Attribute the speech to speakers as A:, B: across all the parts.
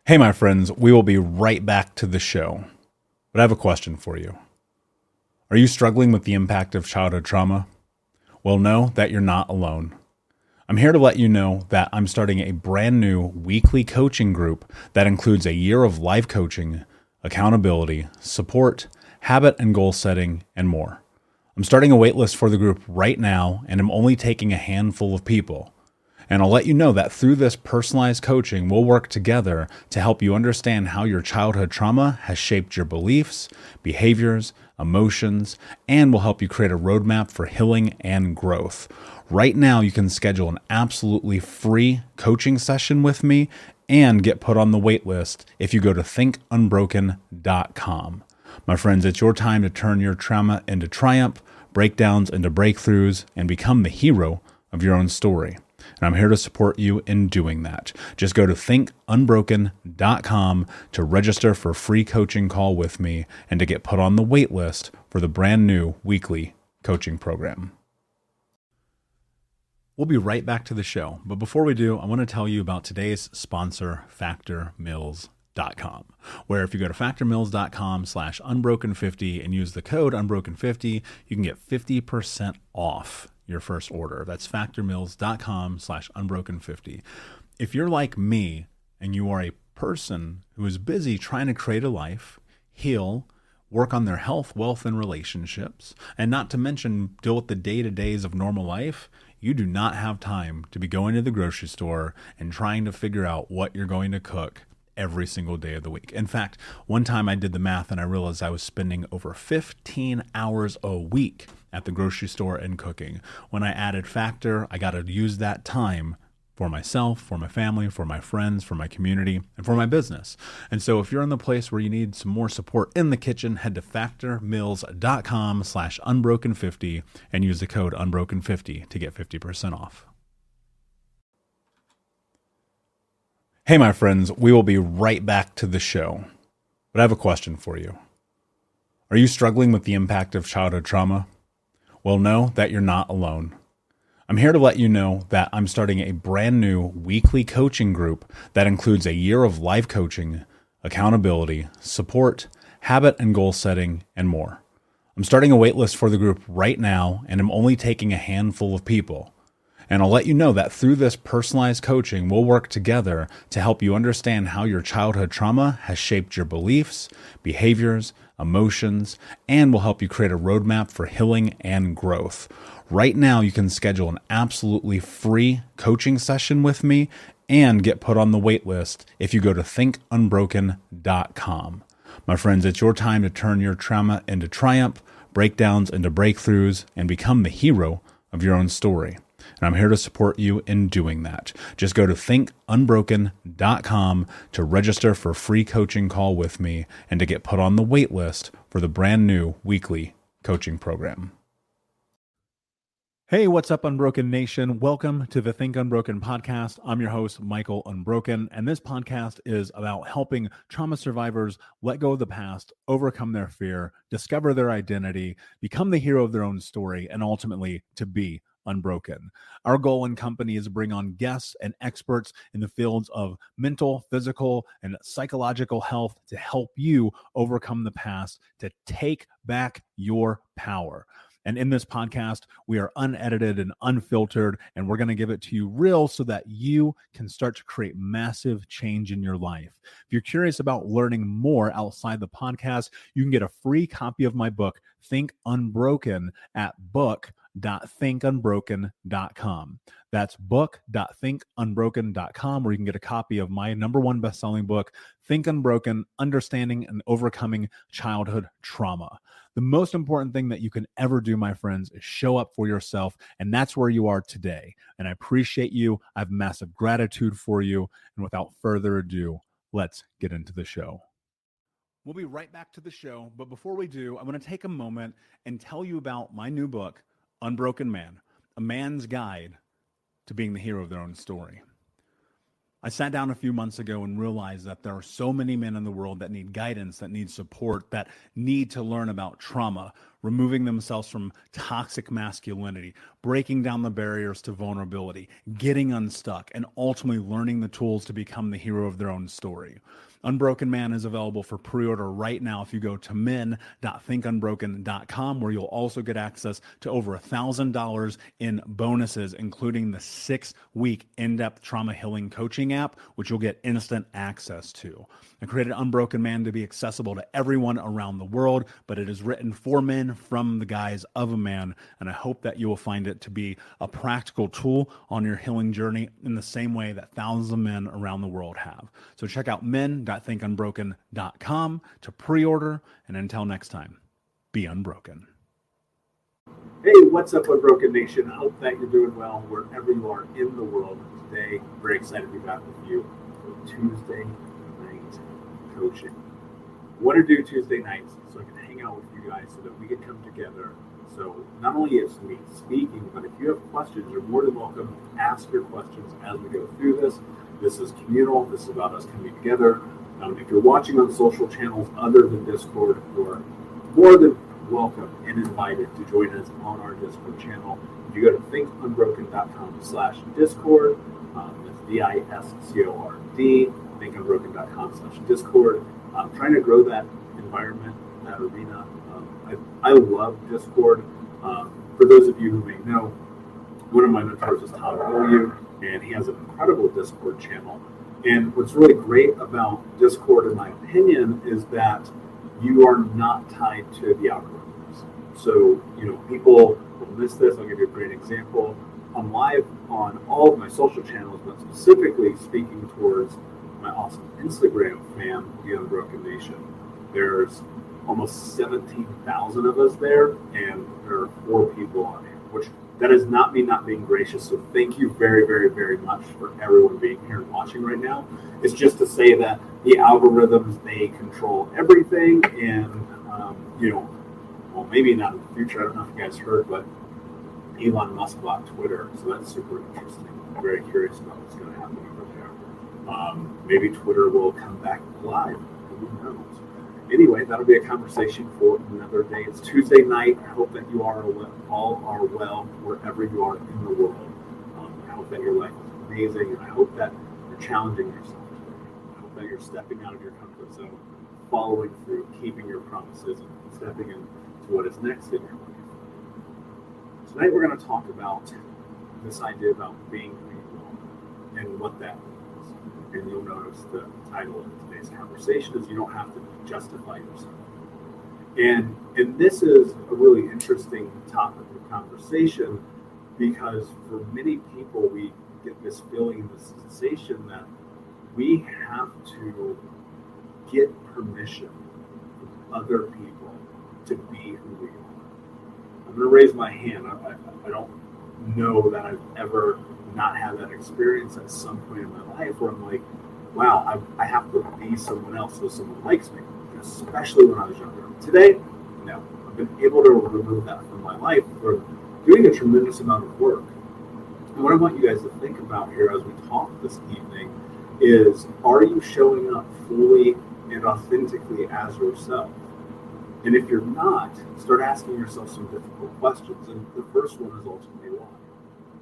A: Hey, my friends, we will be right back to the show. But I have a question for you. Are you struggling with the impact of childhood trauma? Well, know that you're not alone. I'm here to let you know that I'm starting a brand new weekly coaching group that includes a year of life coaching, accountability, support, habit and goal setting, and more. I'm starting a waitlist for the group right now, and I'm only taking a handful of people. And I'll let you know that through this personalized coaching, we'll work together to help you understand how your childhood trauma has shaped your beliefs, behaviors, emotions, and will help you create a roadmap for healing and growth. Right now, you can schedule an absolutely free coaching session with me and get put on the wait list if you go to thinkunbroken.com. My friends, it's your time to turn your trauma into triumph, breakdowns into breakthroughs, and become the hero of your own story. And I'm here to support you in doing that. Just go to thinkunbroken.com to register for a free coaching call with me and to get put on the wait list for the brand new weekly coaching program. We'll be right back to the show. But before we do, I want to tell you about today's sponsor, factormeals.com, where if you go to factormeals.com/unbroken50 and use the code unbroken50, you can get 50% off your first order. That's factormeals.com/unbroken50. If you're like me and you are a person who is busy trying to create a life, heal, work on their health, wealth, and relationships, and not to mention deal with the day-to-days of normal life, you do not have time to be going to the grocery store and trying to figure out what you're going to cook every single day of the week. In fact, one time I did the math and I realized I was spending over 15 hours a week at the grocery store and cooking. When I added Factor, I got to use that time for myself, for my family, for my friends, for my community, and for my business. And so if you're in the place where you need some more support in the kitchen, head to factormeals.com/unbroken50 and use the code unbroken50 to get 50% off. Hey, my friends, we will be right back to the show. But I have a question for you. Are you struggling with the impact of childhood trauma? Well, know that you're not alone. I'm here to let you know that I'm starting a brand new weekly coaching group that includes a year of life coaching, accountability, support, habit and goal setting, and more. I'm starting a waitlist for the group right now, and I'm only taking a handful of people. And I'll let you know that through this personalized coaching, we'll work together to help you understand how your childhood trauma has shaped your beliefs, behaviors, emotions, and will help you create a roadmap for healing and growth. Right now, you can schedule an absolutely free coaching session with me and get put on the wait list if you go to thinkunbroken.com. My friends, it's your time to turn your trauma into triumph, breakdowns into breakthroughs, and become the hero of your own story. And I'm here to support you in doing that. Just go to thinkunbroken.com to register for a free coaching call with me and to get put on the wait list for the brand new weekly coaching program. Hey, what's up, Unbroken Nation? Welcome to the Think Unbroken podcast. I'm your host, Michael Unbroken, and this podcast is about helping trauma survivors let go of the past, overcome their fear, discover their identity, become the hero of their own story, and ultimately to be unbroken. Our goal in company is to bring on guests and experts in the fields of mental, physical, and psychological health to help you overcome the past, to take back your power. And in this podcast, we are unedited and unfiltered, and we're going to give it to you real so that you can start to create massive change in your life. If you're curious about learning more outside the podcast, you can get a free copy of my book, Think Unbroken, at book.thinkunbroken.com. That's book.thinkunbroken.com, where you can get a copy of my #1 best-selling book, Think Unbroken: Understanding and Overcoming Childhood Trauma. The most important thing that you can ever do, my friends, is show up for yourself, and that's where you are today. And I appreciate you. I have massive gratitude for you. And without further ado, let's get into the show. We'll be right back to the show, but before we do, I want to take a moment and tell you about my new book, Unbroken Man, A Man's Guide to Being the Hero of Their Own Story. I sat down a few months ago and realized that there are so many men in the world that need guidance, that need support, that need to learn about trauma, removing themselves from toxic masculinity, breaking down the barriers to vulnerability, getting unstuck, and ultimately learning the tools to become the hero of their own story. Unbroken Man is available for pre-order right now if you go to men.thinkunbroken.com, where you'll also get access to over $1,000 in bonuses, including the 6-week in-depth trauma healing coaching app, which you'll get instant access to. I created Unbroken Man to be accessible to everyone around the world, but it is written for men from the guise of a man, and I hope that you will find it to be a practical tool on your healing journey in the same way that thousands of men around the world have. So check out men.thinkunbroken.com to pre-order, and until next time, be unbroken.
B: Hey, what's up, Unbroken Nation? I hope that you're doing well wherever you are in the world today. Very excited to be back with you for Tuesday night coaching. I want to do Tuesday nights so I can hang out with you guys so that we can come together. So not only is me speaking, but if you have questions, you're more than welcome to ask your questions as we go through this. This is communal. This is about us coming together. If you're watching on social channels other than Discord, you're more than welcome and invited to join us on our Discord channel. If you go to thinkunbroken.com/Discord, that's DISCORD, thinkunbroken.com/Discord. I'm trying to grow that environment, that arena. I love Discord. For those of you who may know, one of my mentors is Todd William, and he has an incredible Discord channel. And what's really great about Discord, in my opinion, is that you are not tied to the algorithms. So, people will miss this. I'll give you a great example. I'm live on all of my social channels, but specifically speaking towards my awesome Instagram fam, the Unbroken Nation. There's almost 17,000 of us there, and there are 4 people on here, which that is not me not being gracious. So thank you very, very, very much for everyone being here and watching right now. It's just to say that the algorithms, they control everything, and well, maybe not in the future. I don't know if you guys heard, but Elon Musk bought Twitter, so that's super interesting. I'm very curious about what's going to happen over there. Maybe Twitter will come back live. Who knows? Anyway, that'll be a conversation for another day. It's Tuesday night. I hope that you all are well wherever you are in the world. I hope that your life is amazing, and I hope that you're challenging yourself today. I hope that you're stepping out of your comfort zone, following through, keeping your promises, and stepping into what is next in your life. Tonight we're going to talk about this idea about being people and what that means. And you'll notice the title of today's conversation is You Don't Have to Justify Yourself. And this is a really interesting topic of conversation because for many people, we get this feeling, this sensation that we have to get permission from other people to be who we are. I'm going to raise my hand. I don't know that I've ever not had that experience at some point in my life where I'm like, wow, I have to be someone else so someone likes me, especially when I was younger. Today, no. I've been able to remove that from my life for doing a tremendous amount of work. And what I want you guys to think about here as we talk this evening is, are you showing up fully and authentically as yourself? And if you're not, start asking yourself some difficult questions. And the first one is ultimately why.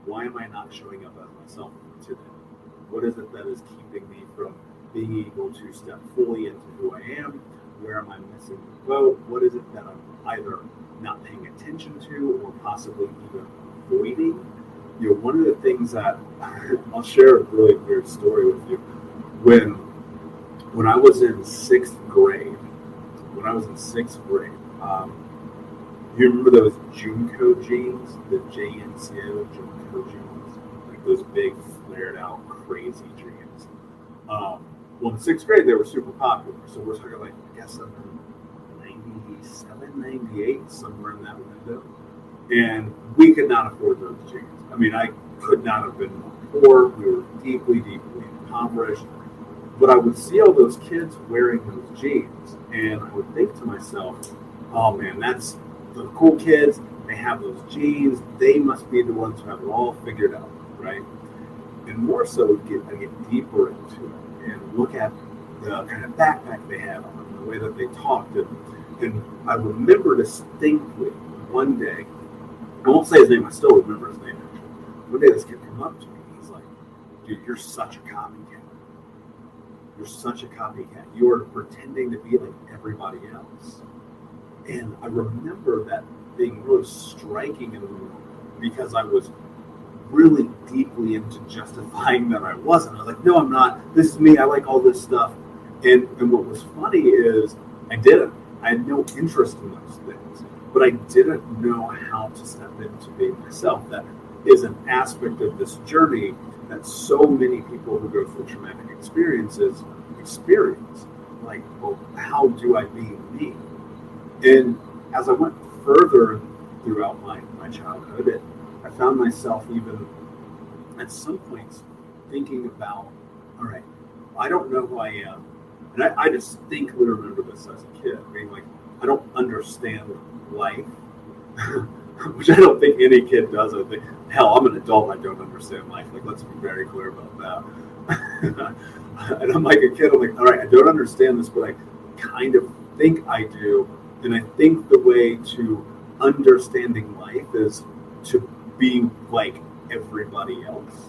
B: Why am I not showing up as myself today? What is it that is keeping me from being able to step fully into who I am? Where am I missing the boat? What is it that I'm either not paying attention to or possibly even avoiding? One of the things that I'll share a really weird story with you. When I was in 6th grade, you remember those Junko jeans, the JNCO Junko jeans, like those big, flared out, crazy jeans. Well, in 6th grade, they were super popular. So we're talking like, I guess, 97, 98, somewhere in that window. And we could not afford those jeans. I mean, I could not have been more poor. We were deeply, deeply impoverished. But I would see all those kids wearing those jeans, and I would think to myself, oh man, that's the cool kids. They have those jeans. They must be the ones who have it all figured out, right? And more so, I get deeper into it and look at the kind of backpack they had on, the way that they talked. And And I remember distinctly one day, I won't say his name, I still remember his name actually. One day this kid came up to me, he's like, dude, you're such a copycat. You're such a copycat. You are pretending to be like everybody else. And I remember that being really striking because I was really deeply into justifying that I wasn't. I was like, no, I'm not. This is me. I like all this stuff. And what was funny is I didn't. I had no interest in those things. But I didn't know how to step into being myself. That is an aspect of this journey that so many people who go through traumatic experiences experience. Like, well, how do I be me? And as I went further throughout my childhood, I found myself even at some points thinking about, all right, I don't know who I am. And I distinctly remember this as a kid, being like, I don't understand life, which I don't think any kid does. I think, hell, I'm an adult, I don't understand life. Like, let's be very clear about that. And I'm like a kid, I'm like, all right, I don't understand this, but I kind of think I do. And I think the way to understanding life is to be like everybody else.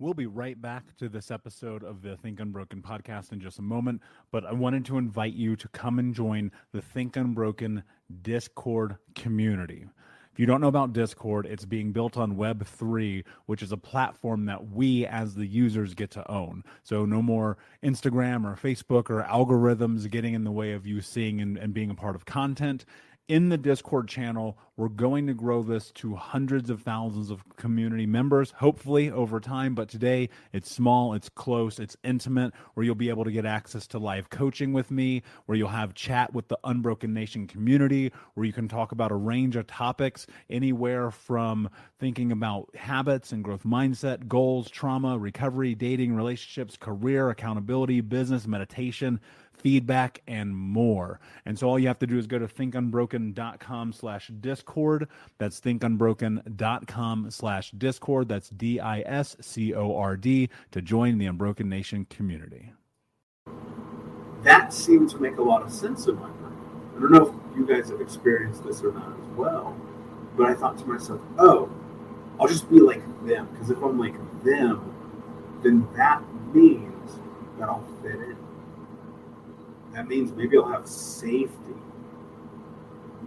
A: We'll be right back to this episode of the Think Unbroken podcast in just a moment, but I wanted to invite you to come and join the Think Unbroken Discord community. If you don't know about Discord, it's being built on Web3, which is a platform that we as the users get to own. So no more Instagram or Facebook or algorithms getting in the way of you seeing and being a part of content. In the Discord channel, we're going to grow this to hundreds of thousands of community members, hopefully over time. But today, it's small, it's close, it's intimate, where you'll be able to get access to live coaching with me, where you'll have chat with the Unbroken Nation community, where you can talk about a range of topics, anywhere from thinking about habits and growth mindset, goals, trauma, recovery, dating, relationships, career, accountability, business, meditation, feedback, and more. And so all you have to do is go to thinkunbroken.com/discord. That's thinkunbroken.com/discord. That's DISCORD to join the Unbroken Nation community.
B: That seemed to make a lot of sense in my mind. I don't know if you guys have experienced this or not as well, but I thought to myself, oh, I'll just be like them. Because if I'm like them, then that means that I'll fit in. That means maybe I'll have safety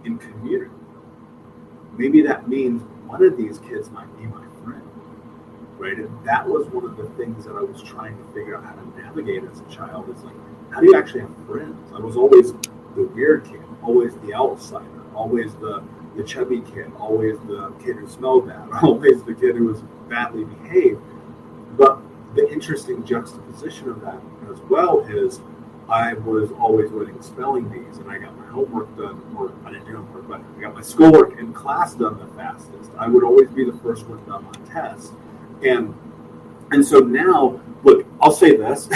B: in community. Maybe that means one of these kids might be my friend, right? And that was one of the things that I was trying to figure out how to navigate as a child. Is like, how do you actually have friends? I was always the weird kid, always the outsider, always the chubby kid, always the kid who smelled bad, always the kid who was badly behaved. But the interesting juxtaposition of that as well is I was always winning spelling bees, and I got my homework done, or I didn't do homework, but I got my schoolwork in class done the fastest. I would always be the first one done on tests. And so now, look, I'll say this.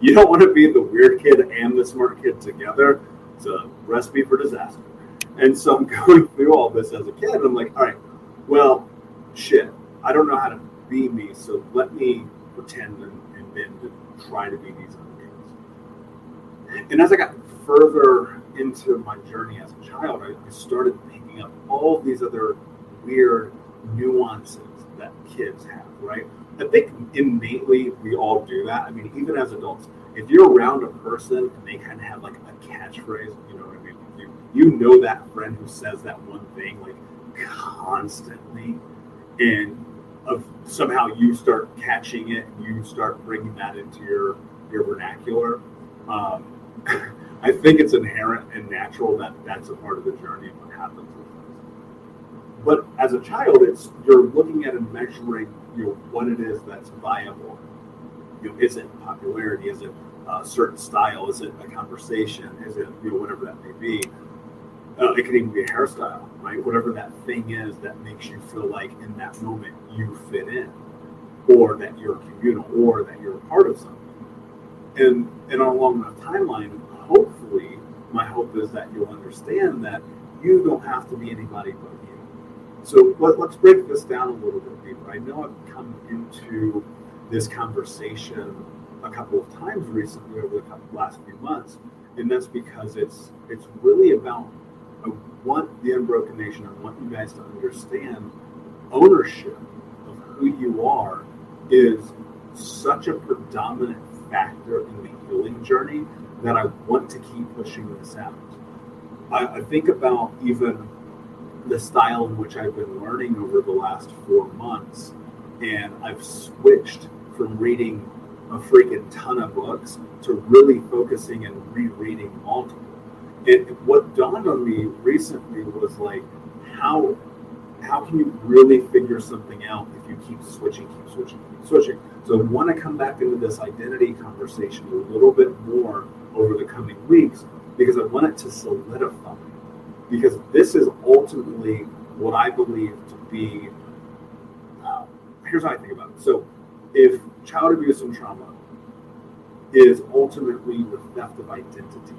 B: You don't want to be the weird kid and the smart kid together. It's a recipe for disaster. And so I'm going through all this as a kid, and I'm like, all right, well, shit, I don't know how to be me, so let me pretend and bend and try to be these other kids. And as I got further into my journey as a child, I started picking up all these other weird nuances that kids have, right? I think innately we all do that. I mean, even as adults, if you're around a person and they kind of have like a catchphrase, you know what I mean? You know that friend who says that one thing like constantly, and somehow you start catching it, and you start bringing that into your vernacular. I think it's inherent and natural that that's a part of the journey of what happens with us. But as a child, you're looking at and measuring, what it is that's viable. Is it popularity? Is it a certain style? Is it a conversation? Is it whatever that may be? It can even be a hairstyle, right? Whatever that thing is that makes you feel like in that moment you fit in, or that you're communal, or that you're a part of something. And along that timeline, hopefully, my hope is that you'll understand that you don't have to be anybody but you. So let's break this down a little bit deeper. I know I've come into this conversation a couple of times recently over the last few months, And that's because it's really about, I want the Unbroken Nation, I want you guys to understand ownership of who you are is such a predominant factor in the healing journey that I want to keep pushing this out. I think about even the style in which I've been learning over the last 4 months, and I've switched from reading a freaking ton of books to really focusing and rereading multiple. And what dawned on me recently was like, how can you really figure something out if you keep switching? So I want to come back into this identity conversation a little bit more over the coming weeks, because I want it to solidify. Because this is ultimately what I believe to be, here's how I think about it. So if child abuse and trauma is ultimately the theft of identity,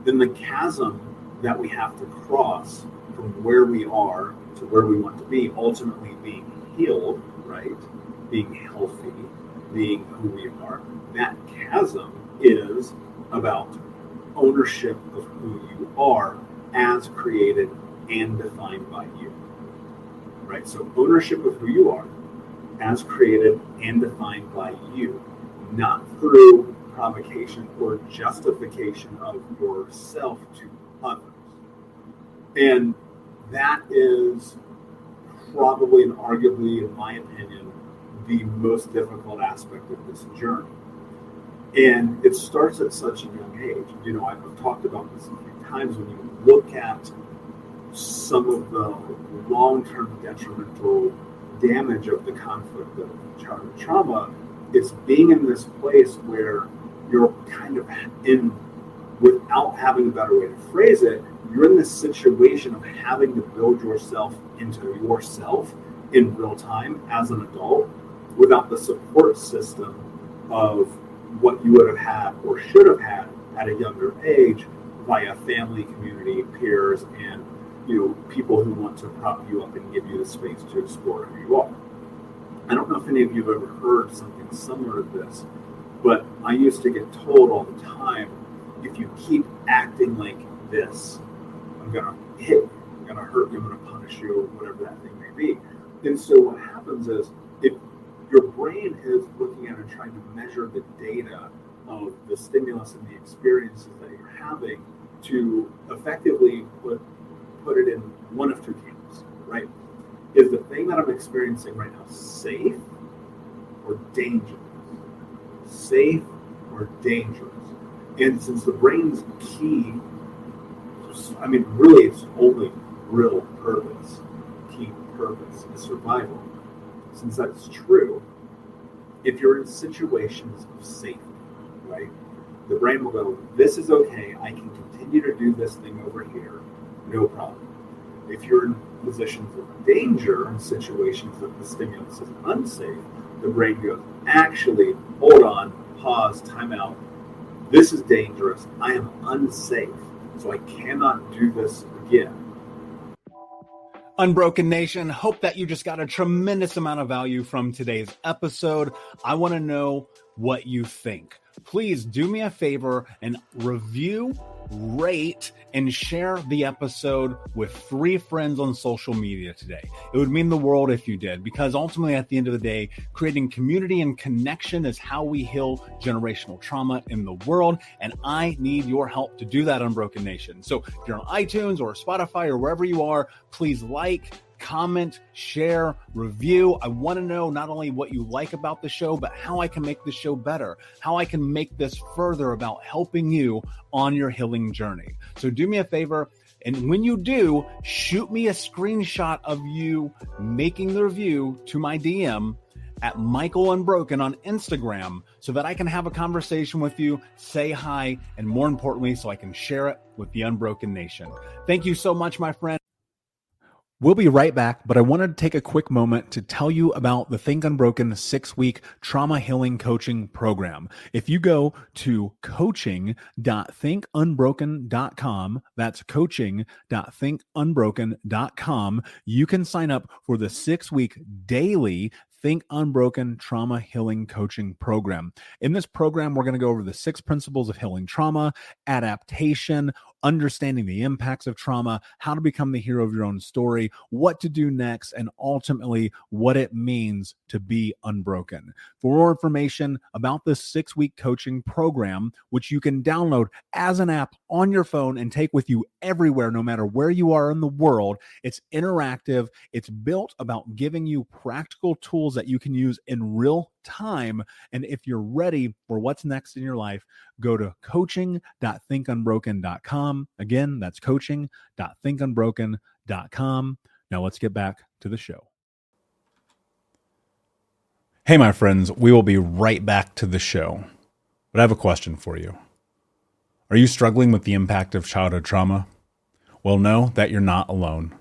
B: then the chasm that we have to cross from where we are to where we want to be, ultimately being healed, right? Being healthy, being who we are, that chasm is about ownership of who you are as created and defined by you, right? So ownership of who you are as created and defined by you, not through provocation or justification of yourself to others. And that is probably and arguably, in my opinion, the most difficult aspect of this journey. And it starts at such a young age. You know, I've talked about this a few times. When you look at some of the long-term detrimental damage of the conflict of childhood trauma, it's being in this place where you're kind of in, without having a better way to phrase it, you're in this situation of having to build yourself into yourself in real time as an adult without the support system of what you would have had or should have had at a younger age via family, community, peers, and people who want to prop you up and give you the space to explore who you are. I don't know if any of you have ever heard something similar to this, but I used to get told all the time, if you keep acting like this, I'm going to hit you, I'm going to hurt you, I'm going to punish you, whatever that thing may be. And so what happens is, if your brain is looking at and trying to measure the data of the stimulus and the experiences that you're having to effectively put it in one of two camps, right? Is the thing that I'm experiencing right now safe or dangerous? Safe or dangerous? And since the brain's key, I mean, really its only real purpose, key purpose, is survival. Since that's true, if you're in situations of safety, right, the brain will go, this is okay, I can continue to do this thing over here, no problem. If you're in positions of danger, in situations that the stimulus is unsafe, the brain goes, actually, hold on, pause, time out, this is dangerous, I am unsafe, so I cannot do this again.
A: Unbroken Nation, hope that you just got a tremendous amount of value from today's episode. I want to know what you think. Please do me a favor and review, rate, and share the episode with 3 friends on social media today. It would mean the world if you did, because ultimately at the end of the day, creating community and connection is how we heal generational trauma in the world. And I need your help to do that, Unbroken Nation. So if you're on iTunes or Spotify or wherever you are, please like, comment, share, review. I want to know not only what you like about the show, but how I can make the show better, how I can make this further about helping you on your healing journey. So do me a favor, and when you do, shoot me a screenshot of you making the review to my DM at Michael Unbroken on Instagram so that I can have a conversation with you, say hi, and more importantly, so I can share it with the Unbroken Nation. Thank you so much, my friend. We'll be right back, but I wanted to take a quick moment to tell you about the Think Unbroken 6-week trauma healing coaching program. If you go to coaching.thinkunbroken.com, that's coaching.thinkunbroken.com, you can sign up for the 6-week daily Think Unbroken Trauma Healing Coaching Program. In this program, we're going to go over the 6 principles of healing trauma, adaptation, understanding the impacts of trauma, how to become the hero of your own story, what to do next, and ultimately what it means to be unbroken. For more information about this 6-week coaching program, which you can download as an app on your phone and take with you everywhere, no matter where you are in the world, it's interactive. It's built about giving you practical tools that you can use in real time. And if you're ready for what's next in your life, go to coaching.thinkunbroken.com. Again, that's coaching.thinkunbroken.com. Now let's get back to the show. Hey, my friends, we will be right back to the show. But I have a question for you. Are you struggling with the impact of childhood trauma? Well, know that you're not alone.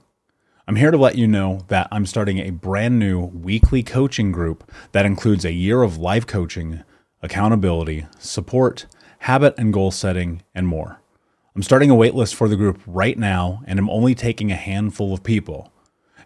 A: I'm here to let you know that I'm starting a brand new weekly coaching group that includes a year of live coaching, accountability, support, habit and goal setting, and more. I'm starting a waitlist for the group right now, and I'm only taking a handful of people.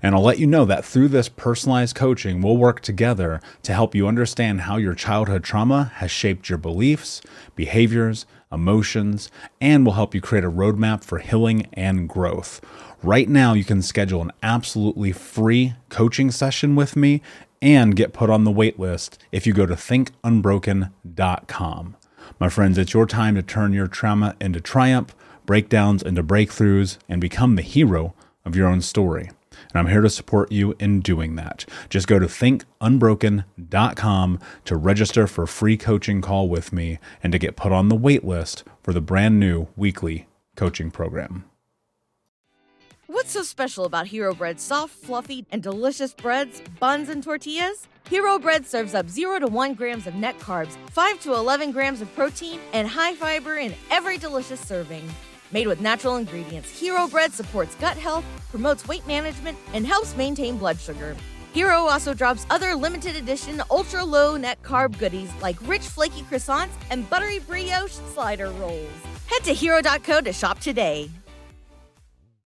A: And I'll let you know that through this personalized coaching, we'll work together to help you understand how your childhood trauma has shaped your beliefs, behaviors, emotions, and will help you create a roadmap for healing and growth. Right now, you can schedule an absolutely free coaching session with me and get put on the wait list if you go to thinkunbroken.com. My friends, it's your time to turn your trauma into triumph, breakdowns into breakthroughs, and become the hero of your own story. And I'm here to support you in doing that. Just go to thinkunbroken.com to register for a free coaching call with me and to get put on the wait list for the brand new weekly coaching program.
C: What's so special about Hero Bread's soft, fluffy, and delicious breads, buns, and tortillas? Hero Bread serves up 0 to 1 grams of net carbs, 5 to 11 grams of protein, and high fiber in every delicious serving. Made with natural ingredients, Hero Bread supports gut health, promotes weight management, and helps maintain blood sugar. Hero also drops other limited edition ultra-low net carb goodies like rich flaky croissants and buttery brioche slider rolls. Head to hero.co to shop today.